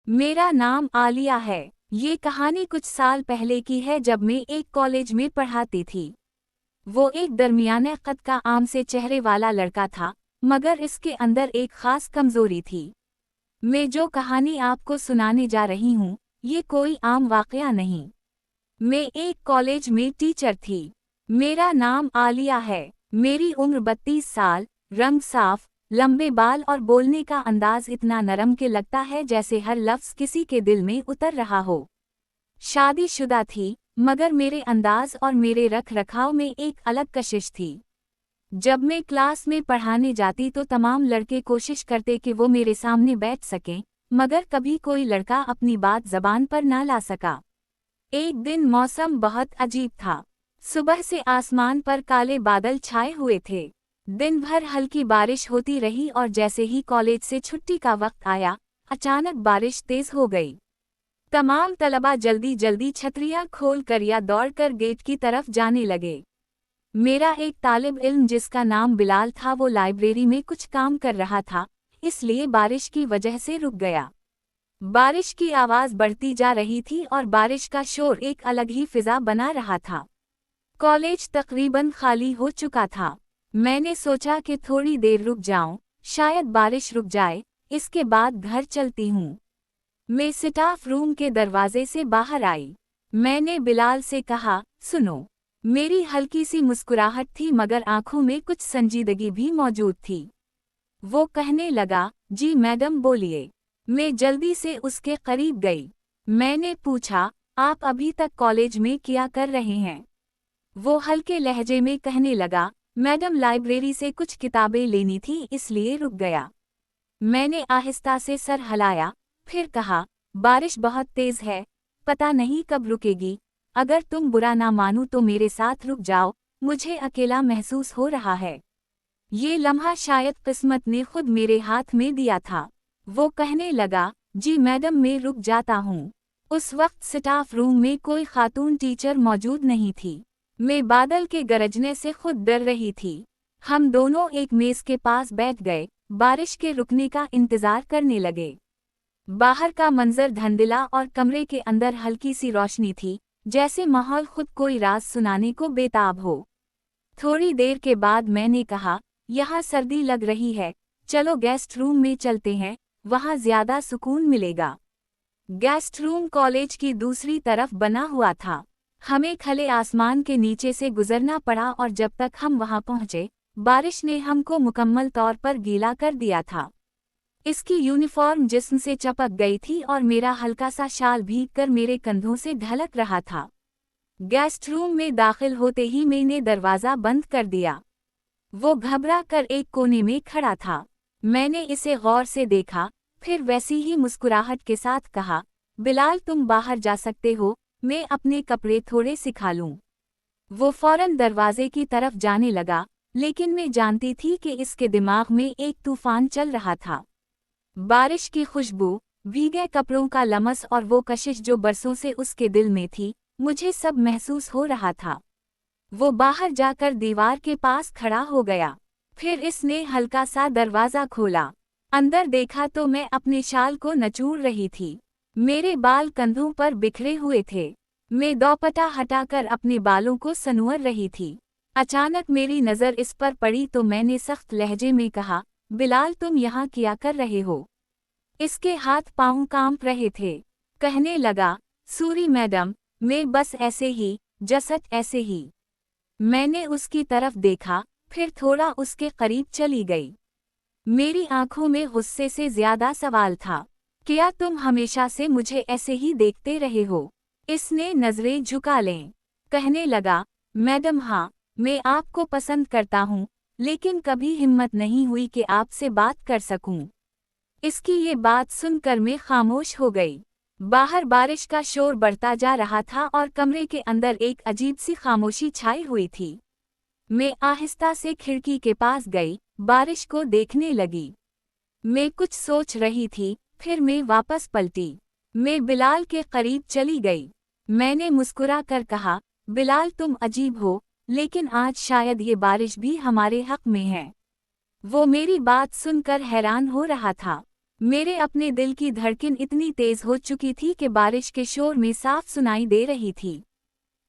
मेरा नाम आलिया है। ये कहानी कुछ साल पहले की है जब मैं एक कॉलेज में पढ़ाती थी। वो एक दरमियाने कद का आम से चेहरे वाला लड़का था, मगर इसके अंदर एक खास कमजोरी थी। मैं जो कहानी आपको सुनाने जा रही हूँ, ये कोई आम वाकया नहीं। मैं एक कॉलेज में टीचर थी। मेरा नाम आलिया है। मेरी उम्र 32 साल, रंग साफ, लंबे बाल और बोलने का अंदाज इतना नरम के लगता है जैसे हर लफ्ज किसी के दिल में उतर रहा हो। शादीशुदा थी, मगर मेरे अंदाज और मेरे रख रखाव में एक अलग कशिश थी। जब मैं क्लास में पढ़ाने जाती तो तमाम लड़के कोशिश करते कि वो मेरे सामने बैठ सकें, मगर कभी कोई लड़का अपनी बात जबान पर ना ला सका। एक दिन मौसम बहुत अजीब था। सुबह से आसमान पर काले बादल छाए हुए थे। दिन भर हल्की बारिश होती रही और जैसे ही कॉलेज से छुट्टी का वक्त आया, अचानक बारिश तेज हो गई। तमाम तलबा जल्दी जल्दी छतरियां खोल कर या दौड़कर गेट की तरफ जाने लगे। मेरा एक तालिब इल्म जिसका नाम बिलाल था, वो लाइब्रेरी में कुछ काम कर रहा था, इसलिए बारिश की वजह से रुक गया। बारिश की आवाज बढ़ती जा रही थी और बारिश का शोर एक अलग ही फिजा बना रहा था। कॉलेज तकरीबन खाली हो चुका था। मैंने सोचा कि थोड़ी देर रुक जाऊं, शायद बारिश रुक जाए, इसके बाद घर चलती हूं। मैं स्टाफ रूम के दरवाजे से बाहर आई। मैंने बिलाल से कहा, सुनो। मेरी हल्की सी मुस्कुराहट थी मगर आंखों में कुछ संजीदगी भी मौजूद थी। वो कहने लगा, जी मैडम बोलिए। मैं जल्दी से उसके करीब गई। मैंने पूछा, आप अभी तक कॉलेज में क्या कर रहे हैं? वो हल्के लहजे में कहने लगा, मैडम लाइब्रेरी से कुछ किताबें लेनी थी इसलिए रुक गया। मैंने आहिस्ता से सर हिलाया, फिर कहा, बारिश बहुत तेज है, पता नहीं कब रुकेगी। अगर तुम बुरा ना मानो तो मेरे साथ रुक जाओ, मुझे अकेला महसूस हो रहा है। ये लम्हा शायद किस्मत ने खुद मेरे हाथ में दिया था। वो कहने लगा, जी मैडम मैं रुक जाता हूँ। उस वक्त स्टाफ रूम में कोई खातून टीचर मौजूद नहीं थी। मैं बादल के गरजने से खुद डर रही थी। हम दोनों एक मेज के पास बैठ गए, बारिश के रुकने का इंतजार करने लगे। बाहर का मंजर धुंधला और कमरे के अंदर हल्की सी रोशनी थी, जैसे माहौल खुद कोई राज सुनाने को बेताब हो। थोड़ी देर के बाद मैंने कहा, यहाँ सर्दी लग रही है, चलो गेस्ट रूम में चलते हैं, वहाँ ज्यादा सुकून मिलेगा। गेस्ट रूम कॉलेज की दूसरी तरफ बना हुआ था। हमें खले आसमान के नीचे से गुजरना पड़ा और जब तक हम वहां पहुंचे, बारिश ने हमको मुकम्मल तौर पर गीला कर दिया था। इसकी यूनिफॉर्म जिस्म से चपक गई थी और मेरा हल्का सा शाल भीगकर मेरे कंधों से ढलक रहा था। गेस्ट रूम में दाखिल होते ही मैंने दरवाज़ा बंद कर दिया। वो घबरा कर एक कोने में खड़ा था। मैंने इसे गौर से देखा, फिर वैसी ही मुस्कुराहट के साथ कहा, बिलाल तुम बाहर जा सकते हो, मैं अपने कपड़े थोड़े सिखा लूं। वो फौरन दरवाजे की तरफ जाने लगा, लेकिन मैं जानती थी कि इसके दिमाग में एक तूफान चल रहा था। बारिश की खुशबू, भीगे कपड़ों का लमस और वो कशिश जो बरसों से उसके दिल में थी, मुझे सब महसूस हो रहा था। वो बाहर जाकर दीवार के पास खड़ा हो गया। फिर इसने हल्का सा दरवाज़ा खोला। अंदर देखा तो मैं अपने शाल को नचूड़ रही थी। मेरे बाल कंधों पर बिखरे हुए थे। मैं दोपट्टा हटाकर अपने बालों को संवार रही थी। अचानक मेरी नज़र इस पर पड़ी तो मैंने सख्त लहजे में कहा, बिलाल तुम यहाँ क्या कर रहे हो? इसके हाथ पाँव कांप रहे थे। कहने लगा, सूरी मैडम, मैं बस ऐसे ही, जस्ट ऐसे ही। मैंने उसकी तरफ देखा, फिर थोड़ा उसके करीब चली गई। मेरी आंखों में गुस्से से ज्यादा सवाल था, क्या तुम हमेशा से मुझे ऐसे ही देखते रहे हो? इसने नजरें झुका लें। कहने लगा, मैडम हाँ, मैं आपको पसंद करता हूँ, लेकिन कभी हिम्मत नहीं हुई कि आपसे बात कर सकूं। इसकी ये बात सुनकर मैं खामोश हो गई। बाहर बारिश का शोर बढ़ता जा रहा था और कमरे के अंदर एक अजीब सी खामोशी छाई हुई थी। मैं आहिस्ता से खिड़की के पास गई, बारिश को देखने लगी। मैं कुछ सोच रही थी, फिर मैं वापस पलटी। मैं बिलाल के करीब चली गई। मैंने मुस्कुरा कर कहा, बिलाल तुम अजीब हो, लेकिन आज शायद ये बारिश भी हमारे हक में है। वो मेरी बात सुनकर हैरान हो रहा था। मेरे अपने दिल की धड़कन इतनी तेज हो चुकी थी कि बारिश के शोर में साफ सुनाई दे रही थी।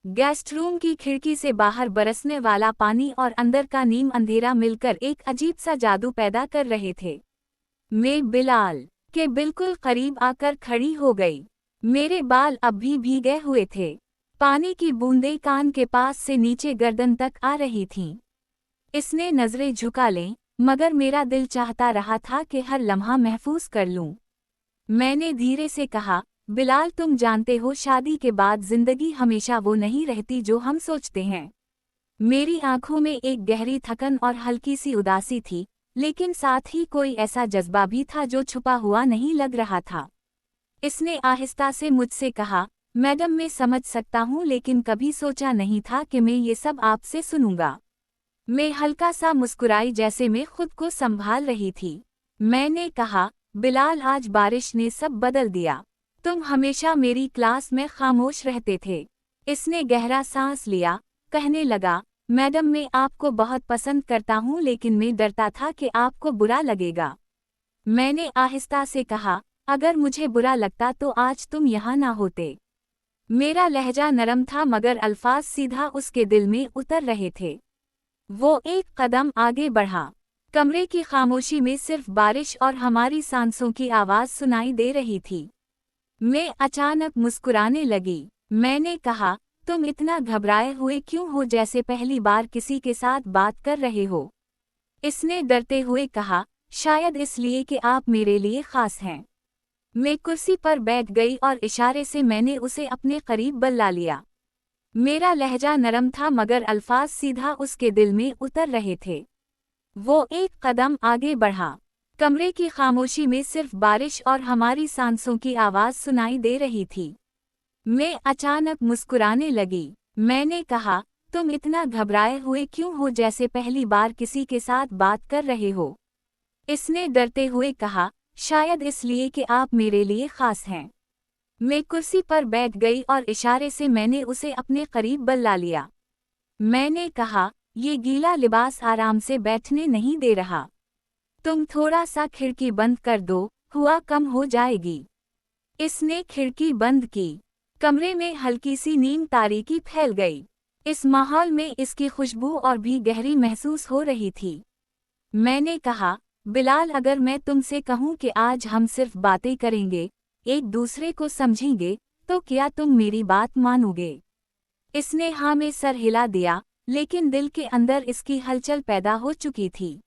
गेस्ट रूम की खिड़की से बाहर बरसने वाला पानी और अंदर का नीम अंधेरा मिलकर एक अजीब सा जादू पैदा कर रहे थे। मैं बिलाल के बिल्कुल करीब आकर खड़ी हो गई। मेरे बाल अब भी भीगे हुए थे। पानी की बूंदें कान के पास से नीचे गर्दन तक आ रही थीं। इसने नजरें झुका लें, मगर मेरा दिल चाहता रहा था कि हर लम्हा महफूज कर लूं। मैंने धीरे से कहा, बिलाल तुम जानते हो शादी के बाद जिंदगी हमेशा वो नहीं रहती जो हम सोचते हैं। मेरी आंखों में एक गहरी थकन और हल्की सी उदासी थी, लेकिन साथ ही कोई ऐसा जज्बा भी था जो छुपा हुआ नहीं लग रहा था। इसने आहिस्ता से मुझसे कहा, मैडम मैं समझ सकता हूँ लेकिन कभी सोचा नहीं था कि मैं ये सब आपसे सुनूंगा। मैं हल्का सा मुस्कुराई जैसे मैं खुद को संभाल रही थी। मैंने कहा, बिलाल आज बारिश ने सब बदल दिया। तुम हमेशा मेरी क्लास में खामोश रहते थे। इसने गहरा सांस लिया, कहने लगा, मैडम मैं आपको बहुत पसंद करता हूँ लेकिन मैं डरता था कि आपको बुरा लगेगा। मैंने आहिस्ता से कहा, अगर मुझे बुरा लगता तो आज तुम यहाँ ना होते। मेरा लहजा नरम था मगर अल्फाज सीधा उसके दिल में उतर रहे थे। वो एक कदम आगे बढ़ा। कमरे की खामोशी में सिर्फ बारिश और हमारी सांसों की आवाज सुनाई दे रही थी। मैं अचानक मुस्कुराने लगी। मैंने कहा, तुम इतना घबराए हुए क्यों हो जैसे पहली बार किसी के साथ बात कर रहे हो? इसने डरते हुए कहा, शायद इसलिए कि आप मेरे लिए खास हैं। मैं कुर्सी पर बैठ गई और इशारे से मैंने उसे अपने करीब बुला लिया। मेरा लहजा नरम था मगर अल्फाज सीधा उसके दिल में उतर रहे थे। वो एक कदम आगे बढ़ा। कमरे की खामोशी में सिर्फ बारिश और हमारी सांसों की आवाज सुनाई दे रही थी। मैं अचानक मुस्कुराने लगी। मैंने कहा, तुम इतना घबराए हुए क्यों हो जैसे पहली बार किसी के साथ बात कर रहे हो? इसने डरते हुए कहा, शायद इसलिए कि आप मेरे लिए खास हैं। मैं कुर्सी पर बैठ गई और इशारे से मैंने उसे अपने करीब बुला लिया। मैंने कहा, ये गीला लिबास आराम से बैठने नहीं दे रहा। तुम थोड़ा सा खिड़की बंद कर दो, हवा कम हो जाएगी। इसने खिड़की बंद की। कमरे में हल्की सी नीम तारीकी फैल गई। इस माहौल में इसकी खुशबू और भी गहरी महसूस हो रही थी। मैंने कहा, बिलाल अगर मैं तुमसे कहूँ कि आज हम सिर्फ बातें करेंगे, एक दूसरे को समझेंगे, तो क्या तुम मेरी बात मानोगे? इसने हाँ में सर हिला दिया, लेकिन दिल के अंदर इसकी हलचल पैदा हो चुकी थी।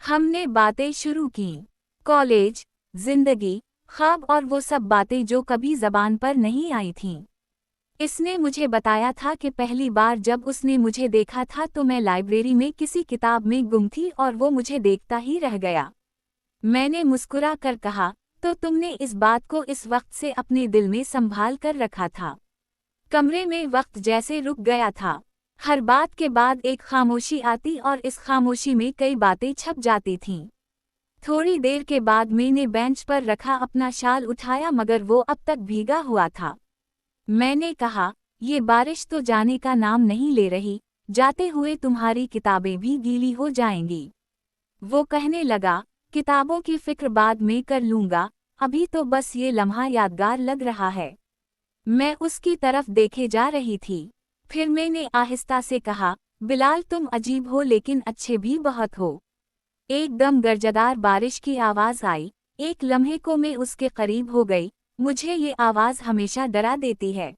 हमने बातें शुरू की। कॉलेज, जिंदगी, ख्वाब और वो सब बातें जो कभी जबान पर नहीं आई थीं। इसने मुझे बताया था कि पहली बार जब उसने मुझे देखा था तो मैं लाइब्रेरी में किसी किताब में गुम थी और वो मुझे देखता ही रह गया। मैंने मुस्कुरा कर कहा, तो तुमने इस बात को इस वक्त से अपने दिल में संभाल कर रखा था। कमरे में वक्त जैसे रुक गया था। हर बात के बाद एक खामोशी आती और इस खामोशी में कई बातें छप जाती थीं। थोड़ी देर के बाद मैंने बेंच पर रखा अपना शाल उठाया मगर वो अब तक भीगा हुआ था। मैंने कहा, ये बारिश तो जाने का नाम नहीं ले रही, जाते हुए तुम्हारी किताबें भी गीली हो जाएंगी। वो कहने लगा, किताबों की फिक्र बाद में कर लूंगा, अभी तो बस ये लम्हा यादगार लग रहा है। मैं उसकी तरफ देखे जा रही थी। फिर मैंने आहिस्ता से कहा, बिलाल तुम अजीब हो लेकिन अच्छे भी बहुत हो। एकदम गर्जदार बारिश की आवाज आई। एक लम्हे को मैं उसके करीब हो गई। मुझे ये आवाज हमेशा डरा देती है।